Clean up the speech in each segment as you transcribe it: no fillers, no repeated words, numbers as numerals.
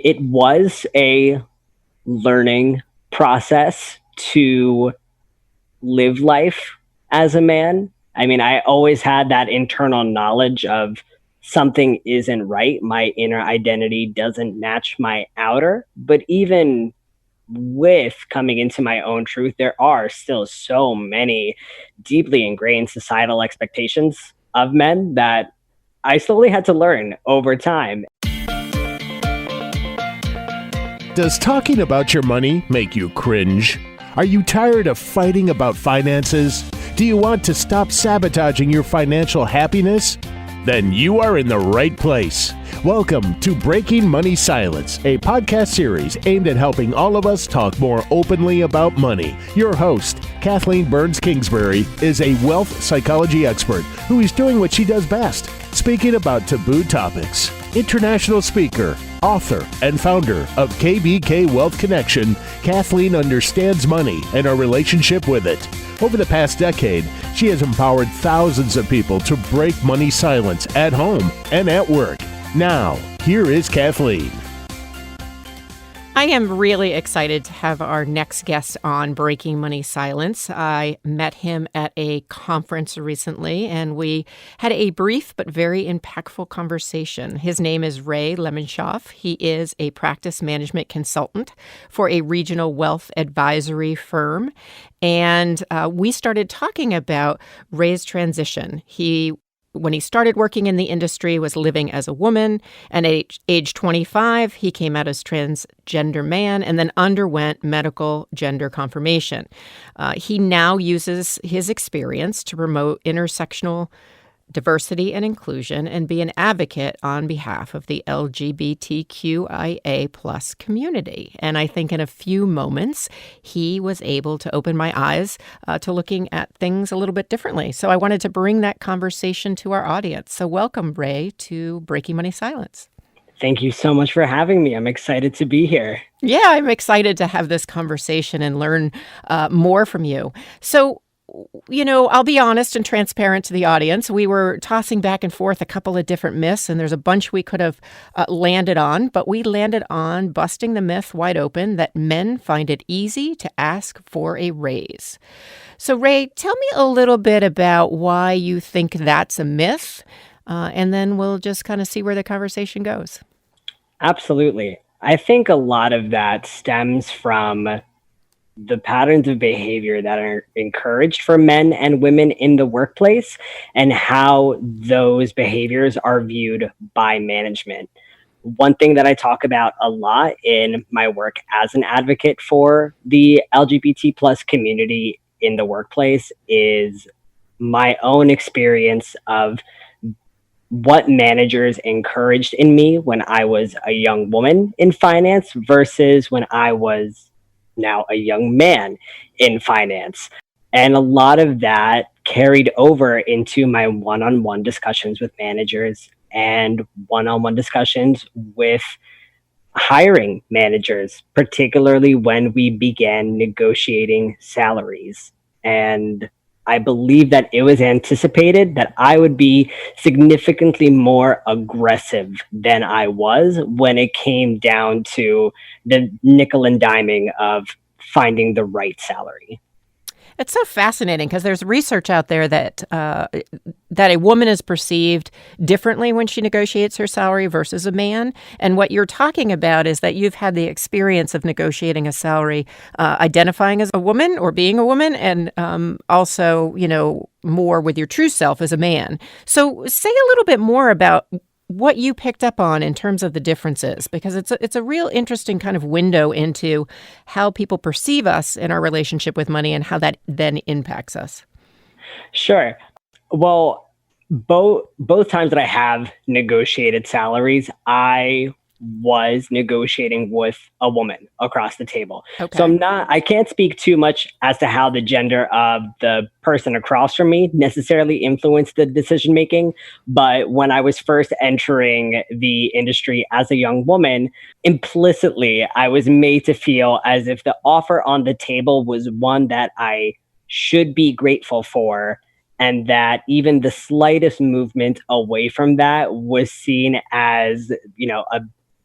it was a learning process to live life as a man. I mean, I always had that internal knowledge of something isn't right. My inner identity doesn't match my outer. But even with coming into my own truth, there are still so many deeply ingrained societal expectations of men that I slowly had to learn over time. Does talking about your money make you cringe? Are you tired of fighting about finances? Do you want to stop sabotaging your financial happiness? Then you are in the right place. Welcome to Breaking Money Silence, a podcast series aimed at helping all of us talk more openly about money. Your host, Kathleen Kingsbury, is a wealth psychology expert who is doing what she does best, speaking about taboo topics. International speaker, author, and founder of KBK Wealth Connection, Kathleen understands money and our relationship with it. Over the past decade, she has empowered thousands of people to break money silence at home and at work. Now, here is Kathleen. I am really excited to have our next guest on Breaking Money Silence. I met him at a conference recently, and we had a brief but very impactful conversation. His name is Rei Lemashov. He is a practice management consultant for a regional wealth advisory firm. And we started talking about Rei's transition. When he started working in the industry, was living as a woman, and at age 25, he came out as transgender man and then underwent medical gender confirmation. He now uses his experience to promote intersectional diversity and inclusion and be an advocate on behalf of the LGBTQIA plus community. And I think in a few moments, he was able to open my eyes to looking at things a little bit differently. So I wanted to bring that conversation to our audience. So welcome, Rei, to Breaking Money Silence. Thank you so much for having me. I'm excited to be here. Yeah, I'm excited to have this conversation and learn more from you. So, I'll be honest and transparent to the audience. We were tossing back and forth a couple of different myths, and there's a bunch we could have landed on, but we landed on busting the myth wide open that men find it easy to ask for a raise. So, Rei, tell me a little bit about why you think that's a myth, and then we'll just kind of see where the conversation goes. Absolutely. I think a lot of that stems from the patterns of behavior that are encouraged for men and women in the workplace and how those behaviors are viewed by management. One thing that I talk about a lot in my work as an advocate for the LGBT plus community in the workplace is my own experience of what managers encouraged in me when I was a young woman in finance versus when I was now a young man in finance. And a lot of that carried over into my one-on-one discussions with managers and one-on-one discussions with hiring managers, particularly when we began negotiating salaries. And I believe that it was anticipated that I would be significantly more aggressive than I was when it came down to the nickel and diming of finding the right salary. It's so fascinating because there's research out there that a woman is perceived differently when she negotiates her salary versus a man. And what you're talking about is that you've had the experience of negotiating a salary, identifying as a woman or being a woman, and also, more with your true self as a man. So say a little bit more about what you picked up on in terms of the differences, because it's a real interesting kind of window into how people perceive us in our relationship with money and how that then impacts us. Sure. Well, both times that I have negotiated salaries, I was negotiating with a woman across the table. Okay. So I can't speak too much as to how the gender of the person across from me necessarily influenced the decision making. But when I was first entering the industry as a young woman, implicitly, I was made to feel as if the offer on the table was one that I should be grateful for, and that even the slightest movement away from that was seen as,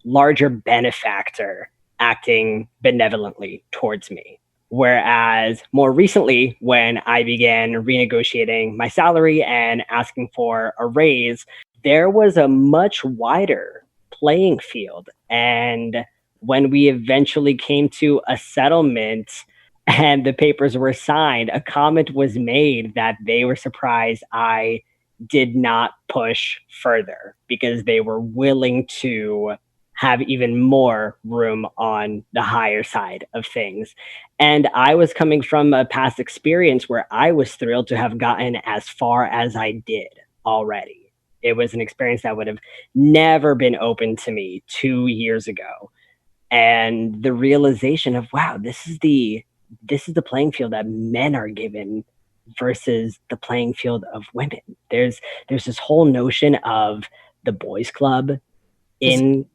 larger benefactor acting benevolently towards me. Whereas more recently, when I began renegotiating my salary and asking for a raise, there was a much wider playing field. And when we eventually came to a settlement and the papers were signed, a comment was made that they were surprised I did not push further because they were willing to have even more room on the higher side of things. And I was coming from a past experience where I was thrilled to have gotten as far as I did already. It was an experience that would have never been open to me 2 years ago. And the realization of, wow, this is the playing field that men are given versus the playing field of women. There's this whole notion of the boys club Is in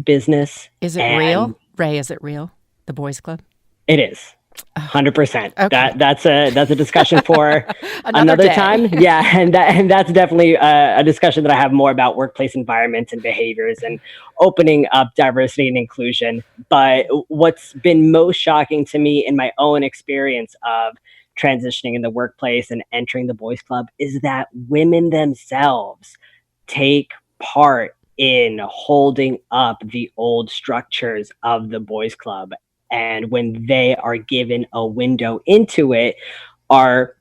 business, is it and real? Ray, is it real? The boys club? it is Oh, 100%. okay. That's a discussion for Another another day. time. Yeah, and that's definitely a discussion that I have more about workplace environments and behaviors and opening up diversity and inclusion. But what's been most shocking to me in my own experience of transitioning in the workplace and entering the boys club is that women themselves take part in holding up the old structures of the boys club, and when they are given a window into it, are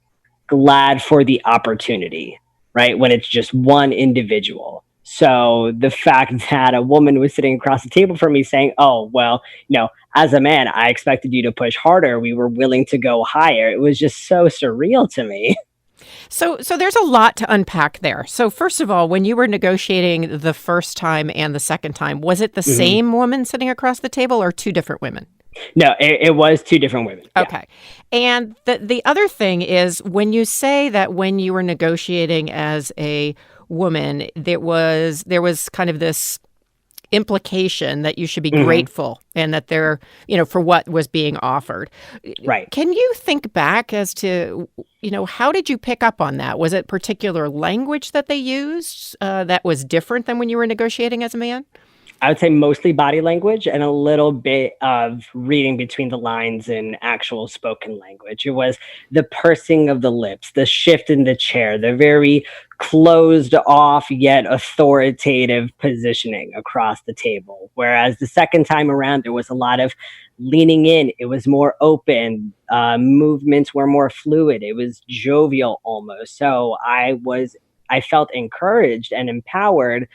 glad for the opportunity, right? When it's just one individual. So the fact that a woman was sitting across the table from me saying, oh, well, as a man, I expected you to push harder. We were willing to go higher. It was just so surreal to me. So there's a lot to unpack there. So first of all, when you were negotiating the first time and the second time, was it the Mhm. same woman sitting across the table or two different women? No, it was two different women. Yeah. Okay. And the other thing is when you say that when you were negotiating as a woman, there was kind of this implication that you should be Hmm. grateful and that for what was being offered. Right. Can you think back as to, how did you pick up on that? Was it particular language that they used that was different than when you were negotiating as a man? I would say mostly body language and a little bit of reading between the lines in actual spoken language. It was the pursing of the lips, the shift in the chair, the very closed off yet authoritative positioning across the table. Whereas the second time around, there was a lot of leaning in. It was more open. Movements were more fluid. It was jovial almost. So I felt encouraged and empowered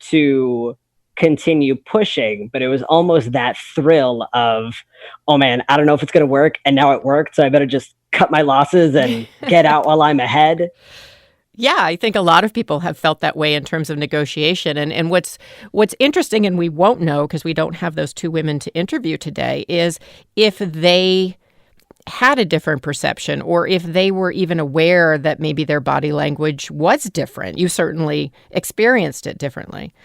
to continue pushing, but it was almost that thrill of, oh man, I don't know if it's going to work. And now it worked. So I better just cut my losses and get out while I'm ahead. Yeah, I think a lot of people have felt that way in terms of negotiation. And what's interesting, and we won't know because we don't have those two women to interview today, is if they had a different perception or if they were even aware that maybe their body language was different. You certainly experienced it differently.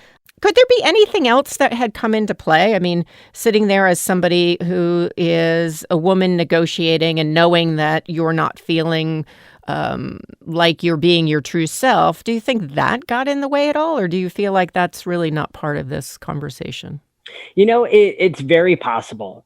Could there be anything else that had come into play? I mean, sitting there as somebody who is a woman negotiating and knowing that you're not feeling like you're being your true self, do you think that got in the way at all? Or do you feel like that's really not part of this conversation? It's very possible,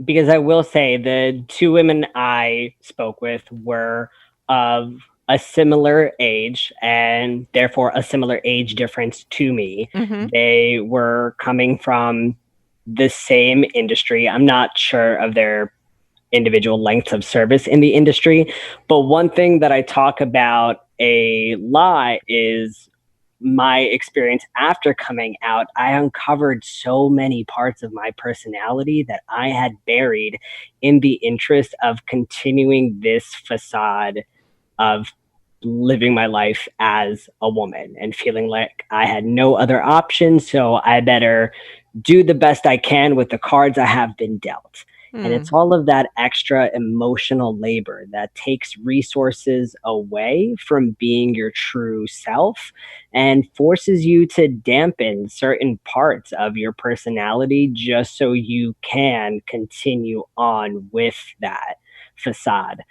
because I will say the two women I spoke with were of a similar age and therefore a similar age difference to me. Hmm. They were coming from the same industry. I'm not sure of their individual lengths of service in the industry. But one thing that I talk about a lot is my experience after coming out. I uncovered so many parts of my personality that I had buried in the interest of continuing this facade of living my life as a woman and feeling like I had no other options. So I better do the best I can with the cards I have been dealt. And Hmm. it's all of that extra emotional labor that takes resources away from being your true self and forces you to dampen certain parts of your personality just so you can continue on with that facade.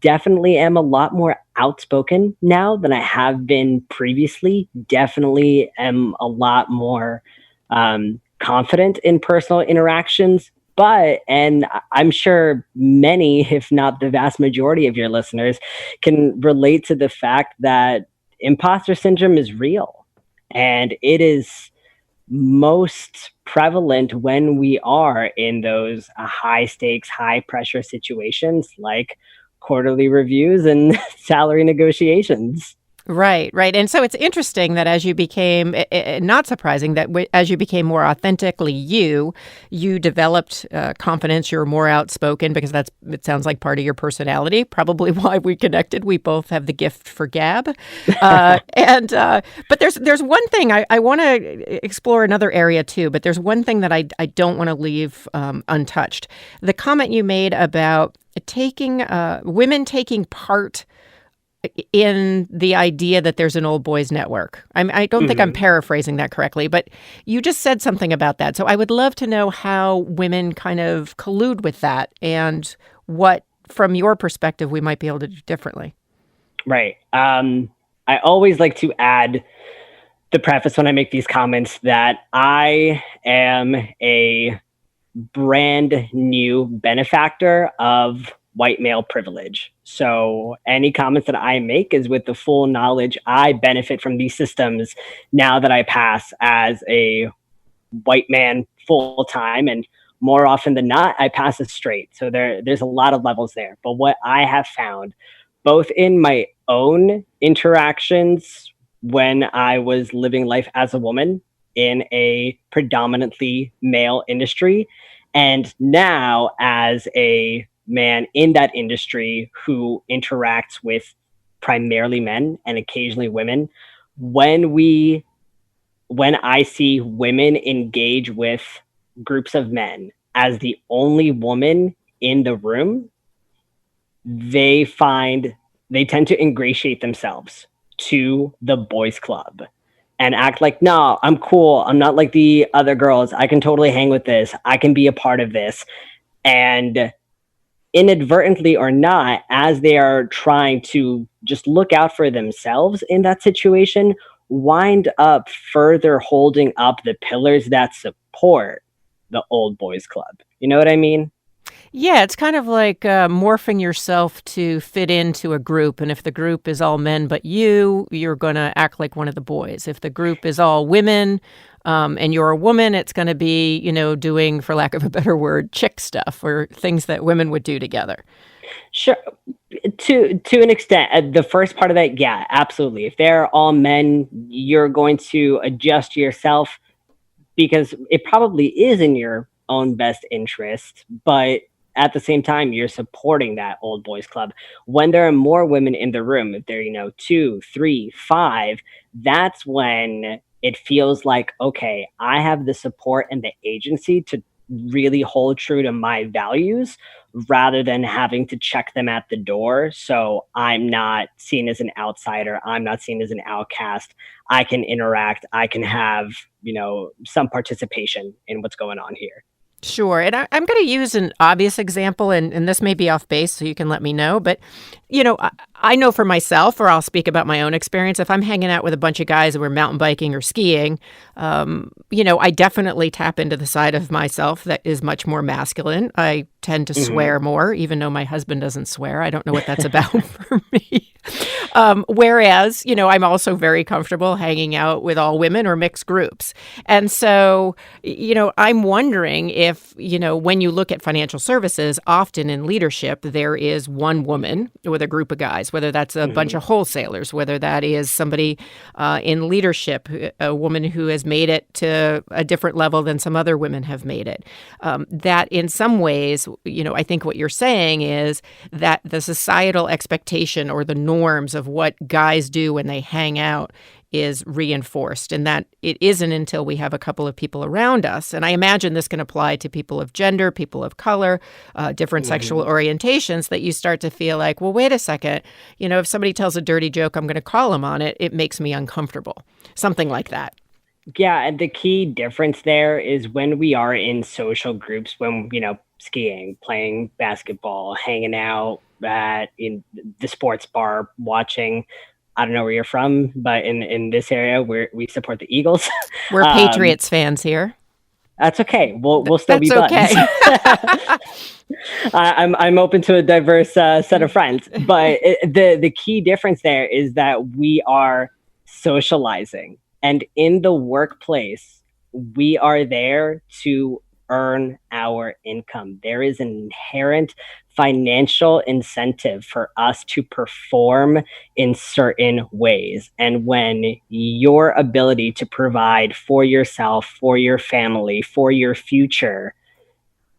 Definitely am a lot more outspoken now than I have been previously. Definitely am a lot more confident in personal interactions. But, and I'm sure many, if not the vast majority of your listeners, can relate to the fact that imposter syndrome is real. And it is most prevalent when we are in those high stakes, high pressure situations like quarterly reviews and salary negotiations. Right, right. And so it's interesting that as you became, not surprising that as you became more authentically you, you developed confidence, you're more outspoken because it sounds like part of your personality, probably why we connected. We both have the gift for gab. But there's one thing I want to explore another area too, but there's one thing that I don't want to leave untouched. The comment you made about women taking part in the idea that there's an old boys network. I don't think I'm paraphrasing that correctly, but you just said something about that. So I would love to know how women kind of collude with that and what, from your perspective, we might be able to do differently. Right. I always like to add the preface when I make these comments that I am a brand new benefactor of white male privilege. So any comments that I make is with the full knowledge I benefit from these systems now that I pass as a white man full time, and more often than not, I pass it straight. So there's a lot of levels there. But what I have found, both in my own interactions when I was living life as a woman in a predominantly male industry, and now as a man in that industry who interacts with primarily men and occasionally women, when I see women engage with groups of men as the only woman in the room, they tend to ingratiate themselves to the boys club and act like, no, I'm cool. I'm not like the other girls. I can totally hang with this. I can be a part of this. And inadvertently or not, as they are trying to just look out for themselves in that situation, wind up further holding up the pillars that support the old boys club. You know what I mean? Yeah, it's kind of like morphing yourself to fit into a group. And if the group is all men but you're going to act like one of the boys. If the group is all women and you're a woman, it's going to be, doing, for lack of a better word, chick stuff or things that women would do together. Sure. To an extent, the first part of that, yeah, absolutely. If they're all men, you're going to adjust yourself because it probably is in your own best interest, but at the same time, you're supporting that old boys club. When there are more women in the room, if they're, 2, 3, 5, that's when it feels like, okay, I have the support and the agency to really hold true to my values rather than having to check them at the door. So I'm not seen as an outsider. I'm not seen as an outcast. I can interact. I can have, some participation in what's going on here. Sure. And I'm going to use an obvious example, and this may be off base, so you can let me know. But, I know for myself, or I'll speak about my own experience, if I'm hanging out with a bunch of guys and we're mountain biking or skiing, I definitely tap into the side of myself that is much more masculine. I tend to swear more, even though my husband doesn't swear. I don't know what that's about for me. Whereas, I'm also very comfortable hanging out with all women or mixed groups. And so, I'm wondering if, when you look at financial services, often in leadership, there is one woman with a group of guys, whether that's a bunch of wholesalers, whether that is somebody in leadership, a woman who has made it to a different level than some other women have made it. That in some ways, I think what you're saying is that the societal expectation or the norms of what guys do when they hang out is reinforced, and that it isn't until we have a couple of people around us. And I imagine this can apply to people of gender, people of color, different sexual orientations, that you start to feel like, well, wait a second, if somebody tells a dirty joke, I'm going to call them on it. It makes me uncomfortable. Something like that. Yeah, and the key difference there is when we are in social groups, when, skiing, playing basketball, hanging out in the sports bar, watching I don't know where you're from, but in this area, we support the Eagles. We're Patriots fans here. That's okay. We'll still be That's buds. okay. I'm open to a diverse set of friends, but the key difference there is that we are socializing, and in the workplace, we are there to earn our income. There is an inherent financial incentive for us to perform in certain ways. And when your ability to provide for yourself, for your family, for your future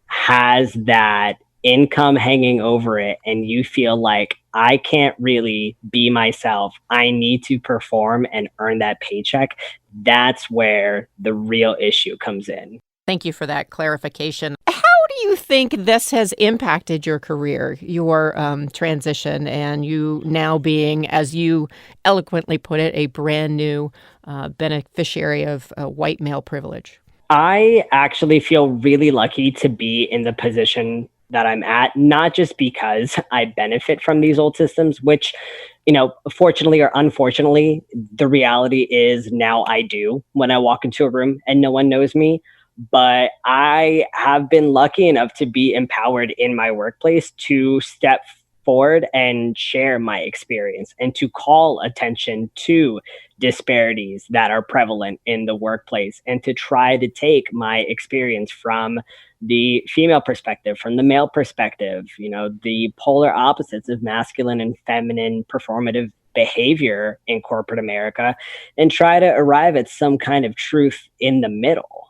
has that income hanging over it, and you feel like I can't really be myself, I need to perform and earn that paycheck, that's where the real issue comes in. Thank you for that clarification. How do you think this has impacted your career, your transition, and you now being, as you eloquently put it, a brand new beneficiary of white male privilege? I actually feel really lucky to be in the position that I'm at, not just because I benefit from these old systems, which, fortunately or unfortunately, the reality is now I do when I walk into a room and no one knows me. But I have been lucky enough to be empowered in my workplace to step forward and share my experience and to call attention to disparities that are prevalent in the workplace and to try to take my experience from the female perspective, from the male perspective, the polar opposites of masculine and feminine performative behavior in corporate America, and try to arrive at some kind of truth in the middle.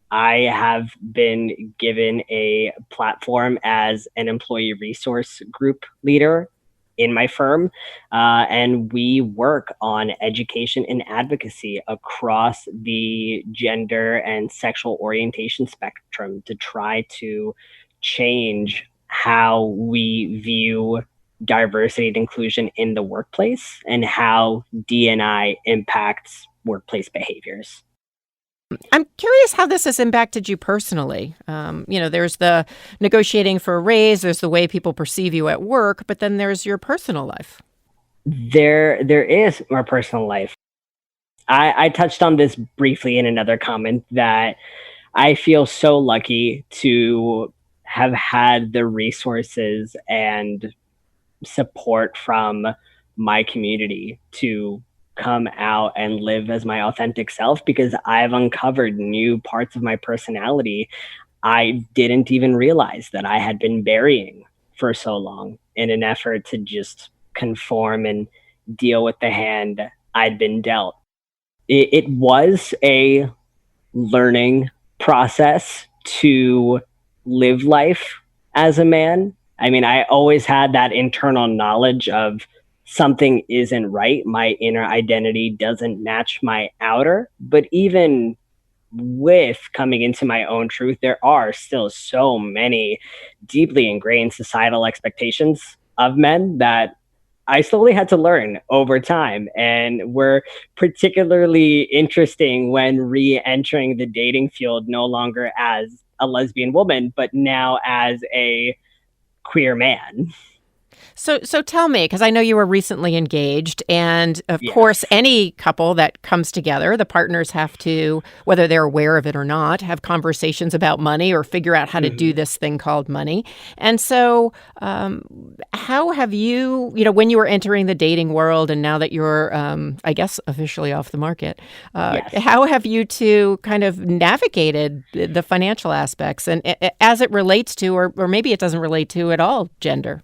I have been given a platform as an employee resource group leader in my firm, and we work on education and advocacy across the gender and sexual orientation spectrum to try to change how we view diversity and inclusion in the workplace and how D&I impacts workplace behaviors. I'm curious how this has impacted you personally. There's the negotiating for a raise, there's the way people perceive you at work, but then there's your personal life. There is my personal life. I touched on this briefly in another comment that I feel so lucky to have had the resources and support from my community to come out and live as my authentic self, because I've uncovered new parts of my personality I didn't even realize that I had been burying for so long in an effort to just conform and deal with the hand I'd been dealt. It was a learning process to live life as a man. I mean, I always had that internal knowledge of something isn't right. My inner identity doesn't match my outer. But even with coming into my own truth, there are still so many deeply ingrained societal expectations of men that I slowly had to learn over time, and were particularly interesting when re-entering the dating field, no longer as a lesbian woman, but now as a queer man. So tell me, because I know you were recently engaged, and of Yes. course, any couple that comes together, the partners have to, whether they're aware of it or not, have conversations about money or figure out how to do this thing called money. And so, how have you, when you were entering the dating world, and now that you're, I guess, officially off the market, Yes. how have you two kind of navigated the financial aspects, and as it relates to, or maybe it doesn't relate to at all, gender?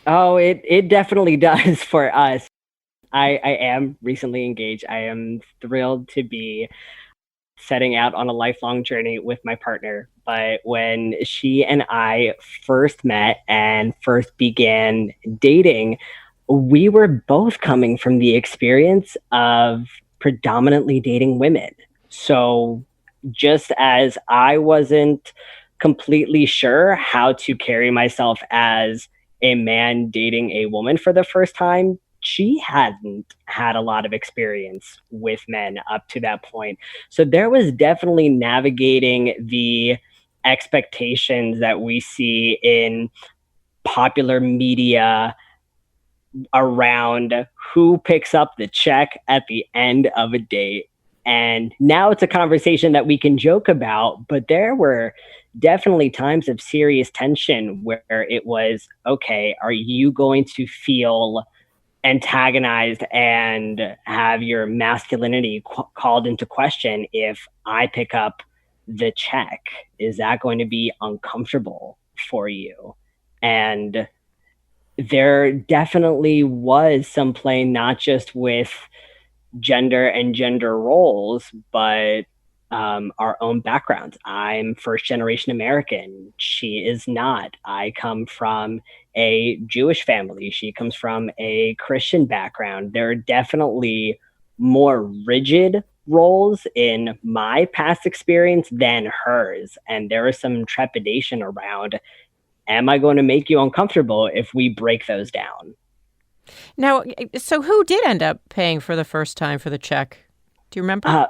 Oh, it definitely does for us. I am recently engaged. I am thrilled to be setting out on a lifelong journey with my partner. But when she and I first met and first began dating, we were both coming from the experience of predominantly dating women. So just as I wasn't completely sure how to carry myself as a man dating a woman for the first time, she hadn't had a lot of experience with men up to that point. So there was definitely navigating the expectations that we see in popular media around who picks up the check at the end of a date. And now it's a conversation that we can joke about, but there were definitely times of serious tension where it was, okay, are you going to feel antagonized and have your masculinity called into question if I pick up the check? Is that going to be uncomfortable for you? And there definitely was some play, not just with gender and gender roles, but our own backgrounds. I'm first generation American. She is not. I come from a Jewish family. She comes from a Christian background. There are definitely more rigid roles in my past experience than hers. And there is some trepidation around, am I going to make you uncomfortable if we break those down? Now, so who did end up paying for the first time for the check? Do you remember? Uh,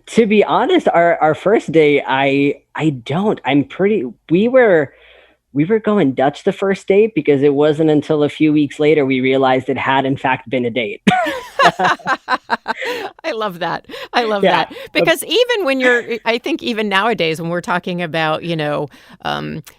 to be honest, our first day, I don't. I'm pretty. We were going Dutch the first date because it wasn't until a few weeks later we realized it had in fact been a date. I love that. I love Yeah. that. Because even when I think even nowadays, when we're talking about,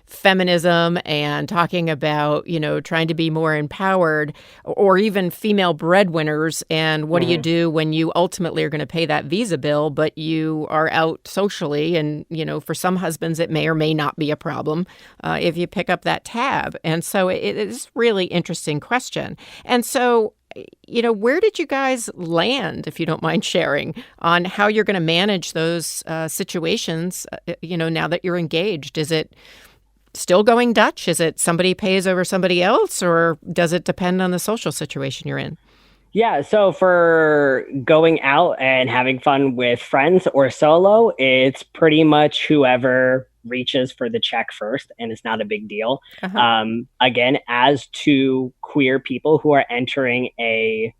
feminism and talking about, trying to be more empowered or even female breadwinners, and what do you Mhm. do when you ultimately are going to pay that visa bill, but you are out socially? And, for some husbands, it may or may not be a problem if you pick up that tab. And so it is really interesting question. And so, where did you guys land, if you don't mind sharing, on how you're going to manage those situations, now that you're engaged? Is it still going Dutch? Is it somebody pays over somebody else, or does it depend on the social situation you're in? Yeah, so for going out and having fun with friends or solo, it's pretty much whoever reaches for the check first, and it's not a big deal. Uh-huh. Again, as to queer people who are entering a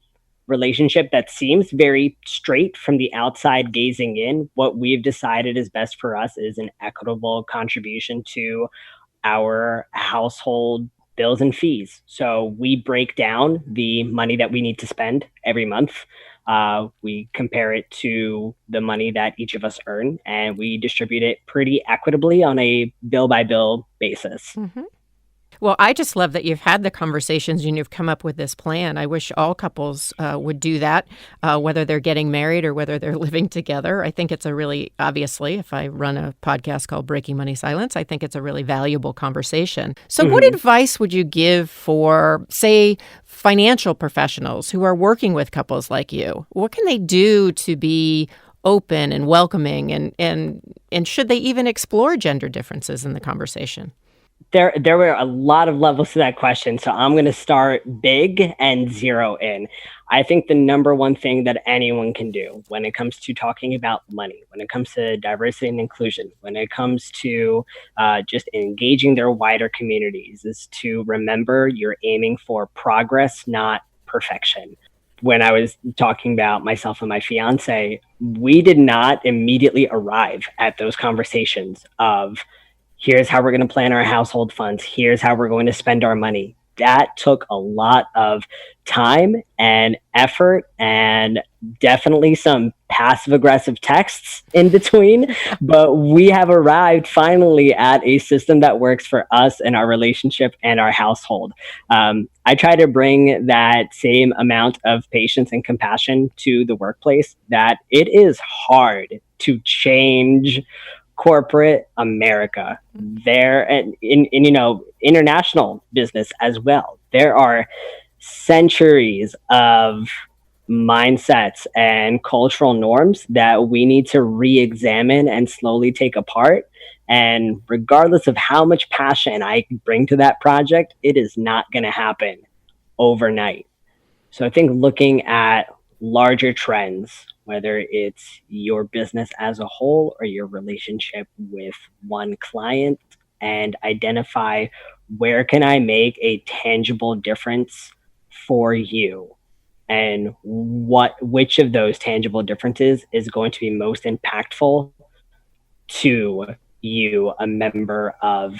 relationship that seems very straight from the outside gazing in, what we've decided is best for us is an equitable contribution to our household bills and fees. So we break down the money that we need to spend every month. We compare it to the money that each of us earn, and we distribute it pretty equitably on a bill by bill basis. Mhm. Well, I just love that you've had the conversations and you've come up with this plan. I wish all couples would do that, whether they're getting married or whether they're living together. I think it's a really, obviously, if I run a podcast called Breaking Money Silence, I think it's a really valuable conversation. So, what Mhm. advice would you give for, say, financial professionals who are working with couples like you? What can they do to be open and welcoming, and should they even explore gender differences in the conversation? There were a lot of levels to that question, so I'm going to start big and zero in. I think the number one thing that anyone can do when it comes to talking about money, when it comes to diversity and inclusion, when it comes to just engaging their wider communities, is to remember you're aiming for progress, not perfection. When I was talking about myself and my fiance, we did not immediately arrive at those conversations of, here's how we're going to plan our household funds, here's how we're going to spend our money. That took a lot of time and effort, and definitely some passive aggressive texts in between. But we have arrived finally at a system that works for us and our relationship and our household. I try to bring that same amount of patience and compassion to the workplace, that it is hard to change corporate America there, and in international business as well. There are centuries of mindsets and cultural norms that we need to re-examine and slowly take apart. And regardless of how much passion I bring to that project, it is not going to happen overnight. So I think looking at larger trends, whether it's your business as a whole or your relationship with one client, and identify, where can I make a tangible difference for you? And which of those tangible differences is going to be most impactful to you, a member of,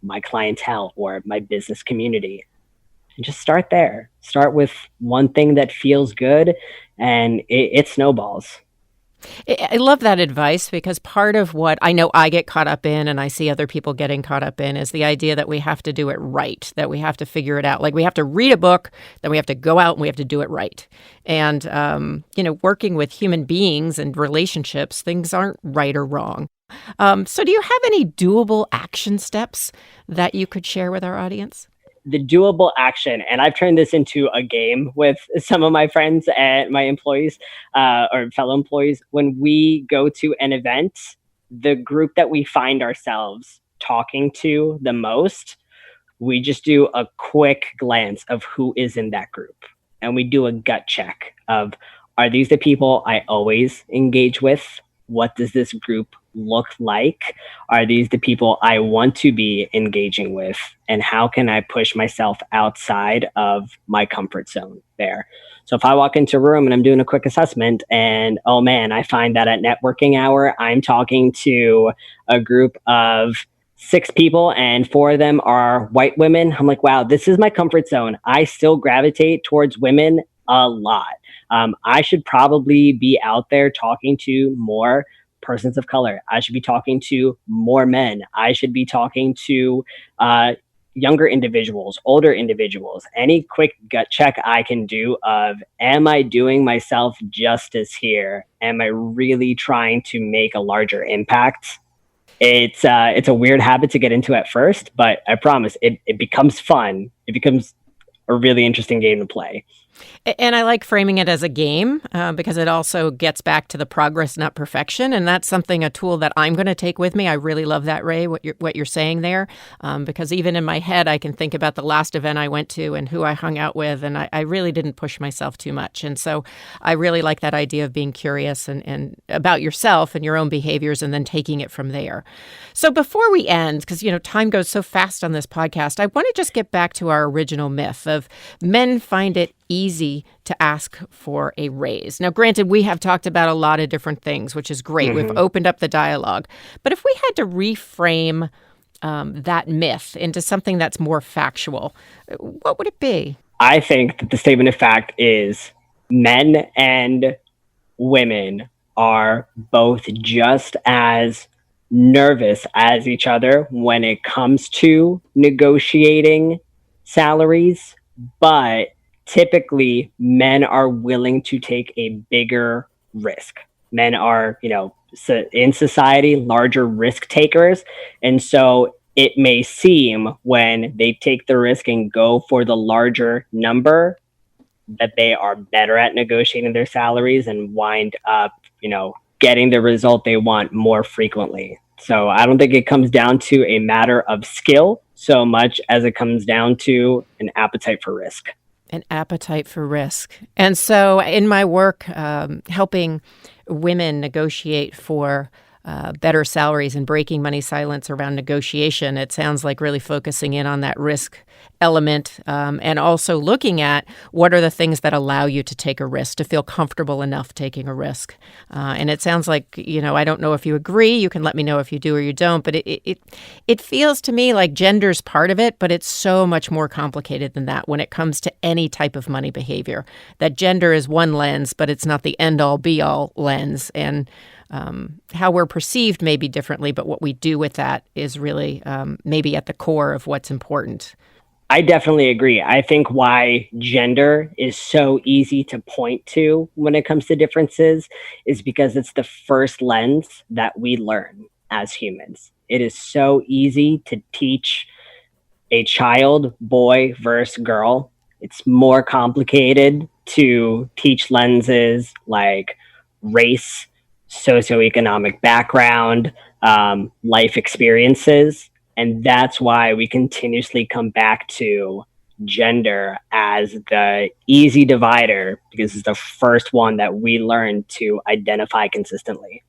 my clientele or my business community. and just start there. Start with one thing that feels good, and it snowballs. I love that advice because part of what I know I get caught up in and I see other people getting caught up in is the idea that we have to do it right, that we have to figure it out. Like we have to read a book, then we have to go out and we have to do it right. And, working with human beings and relationships, things aren't right or wrong. So do you have any doable action steps that you could share with our audience? The doable action, and I've turned this into a game with some of my friends and my employees or fellow employees. When we go to an event, the group that we find ourselves talking to the most, we just do a quick glance of who is in that group. And we do a gut check of, are these the people I always engage with? What does this group look like? Are these the people I want to be engaging with? And how can I push myself outside of my comfort zone there? So if I walk into a room and I'm doing a quick assessment and, oh man, I find that at networking hour, I'm talking to a group of 6 people and 4 of them are white women. I'm like, wow, this is my comfort zone. I still gravitate towards women a lot. I should probably be out there talking to more persons of color. I should be talking to more men. I should be talking to younger individuals, older individuals. Any quick gut check I can do of, am I doing myself justice here? Am I really trying to make a larger impact? It's a weird habit to get into at first, but I promise it becomes fun. It becomes a really interesting game to play. And I like framing it as a game because it also gets back to the progress, not perfection. And that's a tool that I'm going to take with me. I really love that, Ray, what you're saying there, because even in my head, I can think about the last event I went to and who I hung out with. And I really didn't push myself too much. And so I really like that idea of being curious and about yourself and your own behaviors and then taking it from there. So before we end, because, time goes so fast on this podcast, I want to just get back to our original myth of men find it easy to ask for a raise. Now, granted, we have talked about a lot of different things, which is great. Mm-hmm. We've opened up the dialogue. But if we had to reframe that myth into something that's more factual, what would it be? I think that the statement of fact is men and women are both just as nervous as each other when it comes to negotiating salaries, but typically men are willing to take a bigger risk. Men are, in society, larger risk takers. And so it may seem when they take the risk and go for the larger number that they are better at negotiating their salaries and wind up, getting the result they want more frequently. So I don't think it comes down to a matter of skill so much as it comes down to an appetite for risk. An appetite for risk. And so in my work, helping women negotiate for better salaries and breaking money silence around negotiation, it sounds like really focusing in on that risk element and also looking at what are the things that allow you to take a risk, to feel comfortable enough taking a risk. And it sounds like, I don't know if you agree. You can let me know if you do or you don't. But it feels to me like gender's part of it, but it's so much more complicated than that when it comes to any type of money behavior. That gender is one lens, but it's not the end-all, be-all lens. And how we're perceived may be differently, but what we do with that is really maybe at the core of what's important. I definitely agree. I think why gender is so easy to point to when it comes to differences is because it's the first lens that we learn as humans. It is so easy to teach a child, boy versus girl. It's more complicated to teach lenses like race, socioeconomic background, life experiences. And that's why we continuously come back to gender as the easy divider, because it's the first one that we learn to identify consistently.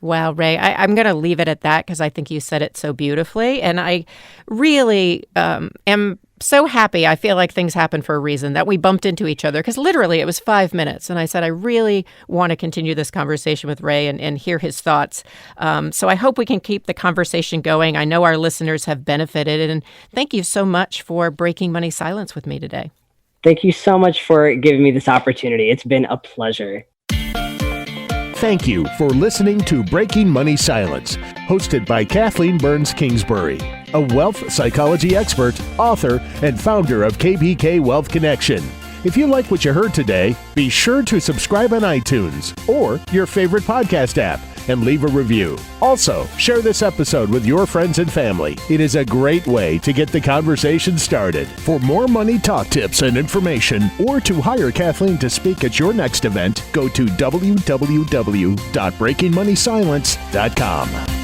Wow, Ray, I'm going to leave it at that because I think you said it so beautifully. And I really am so happy. I feel like things happen for a reason, that we bumped into each other because literally it was 5 minutes. And I said, I really want to continue this conversation with Ray and hear his thoughts. So I hope we can keep the conversation going. I know our listeners have benefited. And thank you so much for breaking money silence with me today. Thank you so much for giving me this opportunity. It's been a pleasure. Thank you for listening to Breaking Money Silence, hosted by Kathleen Burns Kingsbury, a wealth psychology expert, author, and founder of KBK Wealth Connection. If you like what you heard today, be sure to subscribe on iTunes or your favorite podcast app and leave a review. Also, share this episode with your friends and family. It is a great way to get the conversation started. For more money talk tips and information, or to hire Kathleen to speak at your next event, go to www.breakingmoneysilence.com.